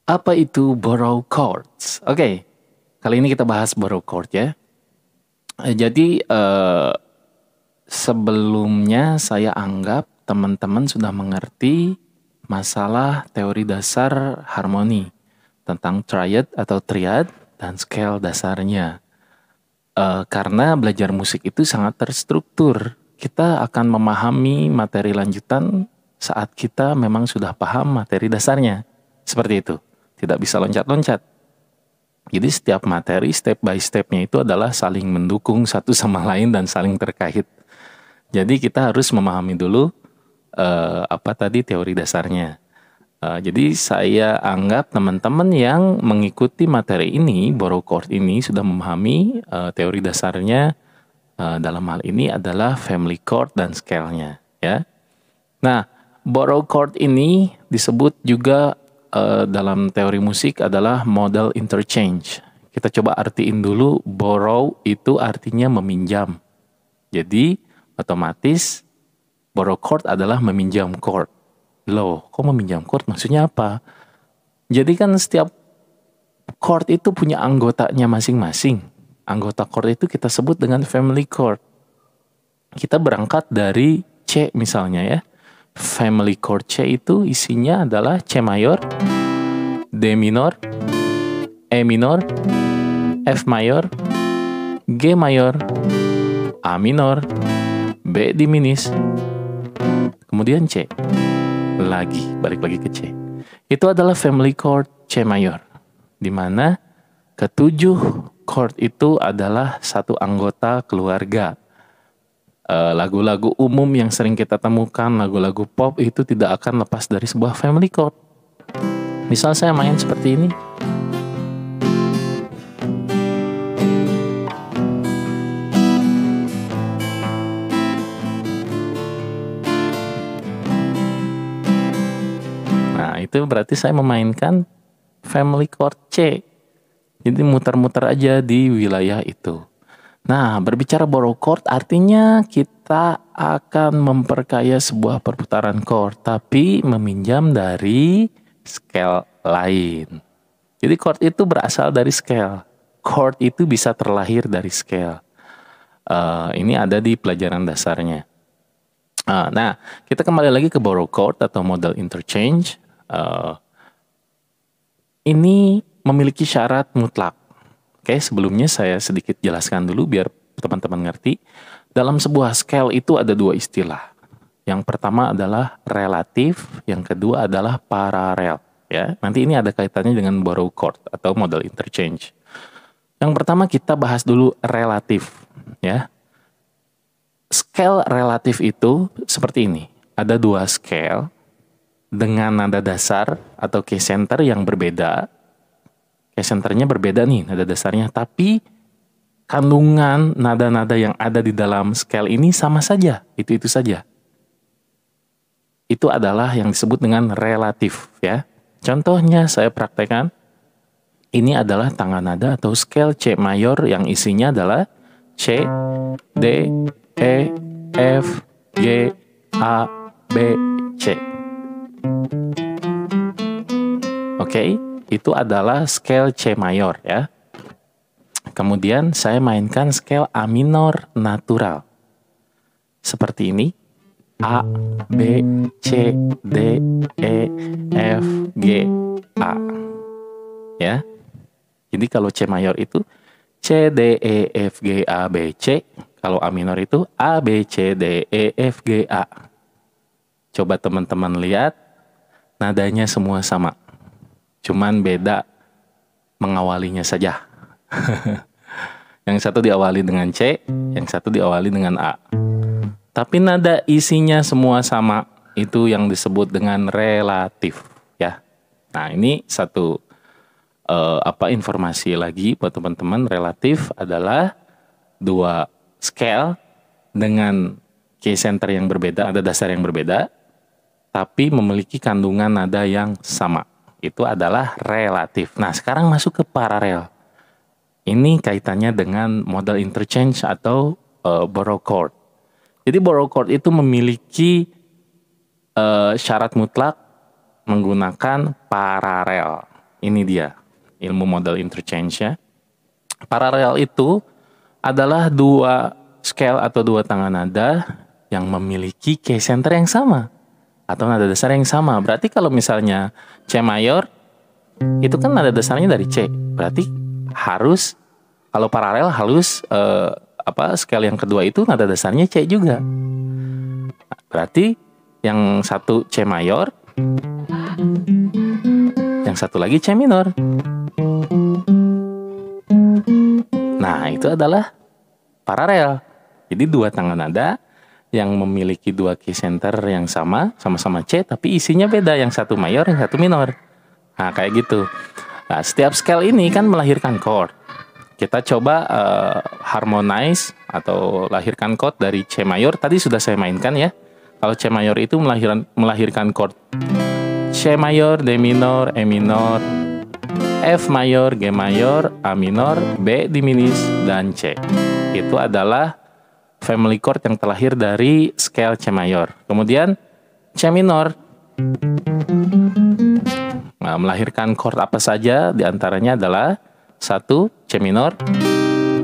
Apa itu borrow chords? Oke, kali ini kita bahas borrow chord ya. Jadi sebelumnya saya anggap teman-teman sudah mengerti masalah teori dasar harmoni tentang triad atau triad dan scale dasarnya. Karena belajar musik itu sangat terstruktur. Kita akan memahami materi lanjutan saat kita memang sudah paham materi dasarnya. Seperti itu. Tidak bisa loncat-loncat. Jadi setiap materi step by stepnya itu adalah saling mendukung satu sama lain dan saling terkait. Jadi kita harus memahami dulu apa tadi teori dasarnya. Jadi saya anggap teman-teman yang mengikuti materi ini, borrow chord ini sudah memahami teori dasarnya. Dalam hal ini adalah family chord dan scale-nya, ya. Nah, borrow chord ini disebut juga dalam teori musik adalah modal interchange. Kita coba artiin dulu, borrow itu artinya meminjam. Jadi otomatis borrow chord adalah meminjam chord. Loh, kok meminjam chord? Maksudnya apa? Jadi kan setiap chord itu punya anggotanya masing-masing. Anggota chord itu kita sebut dengan family chord. Kita berangkat dari C misalnya ya. Family chord C itu isinya adalah C mayor, D minor, E minor, F mayor, G mayor, A minor, B diminis, kemudian C. Balik lagi ke C. Itu adalah family chord C mayor, di mana ketujuh chord itu adalah satu anggota keluarga. Lagu-lagu umum yang sering kita temukan, lagu-lagu pop itu tidak akan lepas dari sebuah family chord. Misal saya main seperti ini. Nah, itu berarti saya memainkan family chord C. Jadi muter-muter aja di wilayah itu. Nah, berbicara borrow chord artinya kita akan memperkaya sebuah perputaran chord, tapi meminjam dari scale lain. Jadi chord itu berasal dari scale. Chord itu bisa terlahir dari scale. Ini ada di pelajaran dasarnya. Nah, kita kembali lagi ke borrow chord atau modal interchange. Ini memiliki syarat mutlak. Oke, sebelumnya saya sedikit jelaskan dulu biar teman-teman ngerti. Dalam sebuah scale itu ada dua istilah. Yang pertama adalah relatif, yang kedua adalah paralel. Ya, nanti ini ada kaitannya dengan borrow chord atau modal interchange. Yang pertama kita bahas dulu relatif. Ya, scale relatif itu seperti ini. Ada dua scale dengan nada dasar atau key center yang berbeda. Key centernya berbeda nih nada dasarnya, tapi kandungan nada-nada yang ada di dalam scale ini sama saja, itu saja. Itu adalah yang disebut dengan relatif ya. Contohnya saya praktekkan. Ini adalah tangga nada atau scale C mayor yang isinya adalah C, D, E, F, G, A, B, C. Oke. Itu adalah scale C mayor ya. Kemudian saya mainkan scale A minor natural. Seperti ini. A, B, C, D, E, F, G, A. Ya. Jadi kalau C mayor itu C, D, E, F, G, A, B, C. Kalau A minor itu A, B, C, D, E, F, G, A. Coba teman-teman lihat. Nadanya semua sama. Cuman beda mengawalinya saja. Yang satu diawali dengan C, yang satu diawali dengan A. Tapi nada isinya semua sama, itu yang disebut dengan relatif, ya. Nah, ini satu informasi lagi buat teman-teman. Relatif adalah dua scale dengan key center yang berbeda, ada dasar yang berbeda, tapi memiliki kandungan nada yang sama. Itu adalah relatif. Nah, sekarang masuk ke paralel. Ini kaitannya dengan modal interchange atau borrow chord. Jadi borrow chord itu memiliki syarat mutlak menggunakan paralel. ini dia ilmu modal interchange ya. Paralel itu adalah dua scale atau dua tangan nada yang memiliki key center yang sama atau nada dasar yang sama. Berarti kalau misalnya C mayor itu kan nada dasarnya dari C. Berarti harus kalau paralel harus scale yang kedua itu nada dasarnya C juga. Berarti yang satu C mayor, yang satu lagi C minor. Nah, itu adalah paralel. Jadi dua tangan nada yang memiliki dua key center yang sama-sama C, tapi isinya beda. Yang satu mayor, yang satu minor. Nah, kayak gitu. Nah, setiap scale ini kan melahirkan chord. Kita coba harmonize atau lahirkan chord dari C mayor. Tadi sudah saya mainkan ya. Kalau C mayor itu melahirkan chord C mayor, D minor, E minor, F mayor, G mayor, A minor, B diminis, dan C. Itu adalah family chord yang terlahir dari scale C mayor. Kemudian C minor melahirkan chord apa saja, diantaranya adalah 1. C minor,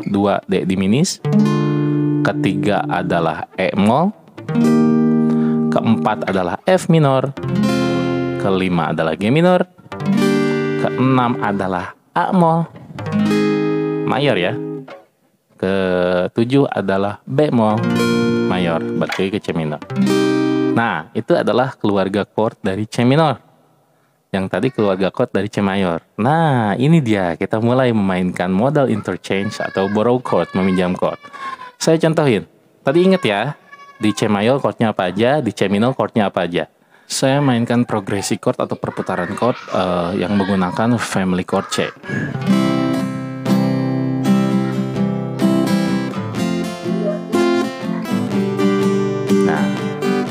2. D diminis, ketiga adalah E mol, keempat adalah F minor, kelima adalah G minor, keenam adalah A mol mayor ya, ketujuh adalah B mol mayor, balik lagi ke C minor. Nah, itu adalah keluarga chord dari C minor. Yang tadi keluarga chord dari C mayor. Nah, ini dia, kita mulai memainkan modal interchange atau borrow chord, meminjam chord. Saya contohin. Tadi ingat ya, di C mayor chordnya apa aja, di C minor chordnya apa aja. Saya mainkan progresi chord atau perputaran chord yang menggunakan family chord C. Nah,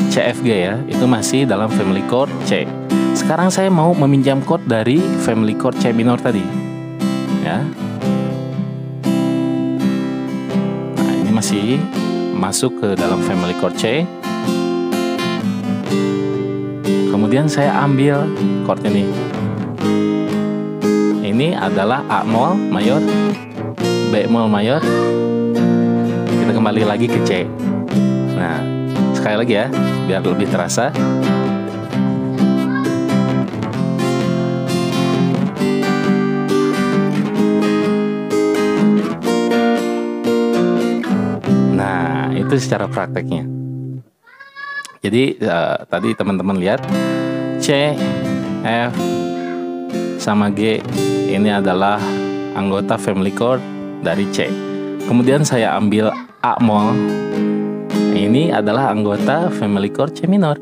CFG ya, itu masih dalam family chord C. Sekarang saya mau meminjam chord dari family chord C minor tadi. Ya. Nah, ini masih masuk ke dalam family chord C. Kemudian saya ambil chord ini. Ini adalah A mol mayor, B mol mayor. Kita kembali lagi ke C. Nah, sekali lagi ya, biar lebih terasa. Nah, itu secara prakteknya. Jadi tadi teman-teman lihat C, F, sama G ini adalah anggota family chord dari C. Kemudian saya ambil A mol, ini adalah anggota family chord C minor.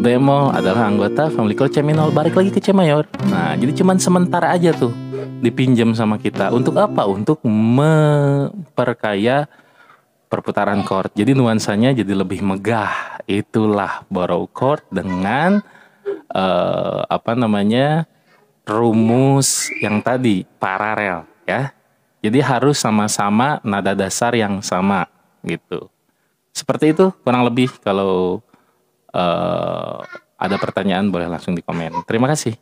B mol adalah anggota family chord C minor, balik lagi ke C mayor. Nah, jadi cuman sementara aja tuh dipinjam sama kita. Untuk apa? Untuk memperkaya perputaran chord. Jadi nuansanya jadi lebih megah. Itulah borrow chord dengan rumus yang tadi paralel ya. Jadi harus sama-sama nada dasar yang sama gitu. Seperti itu kurang lebih. Kalau ada pertanyaan boleh langsung di komen. Terima kasih.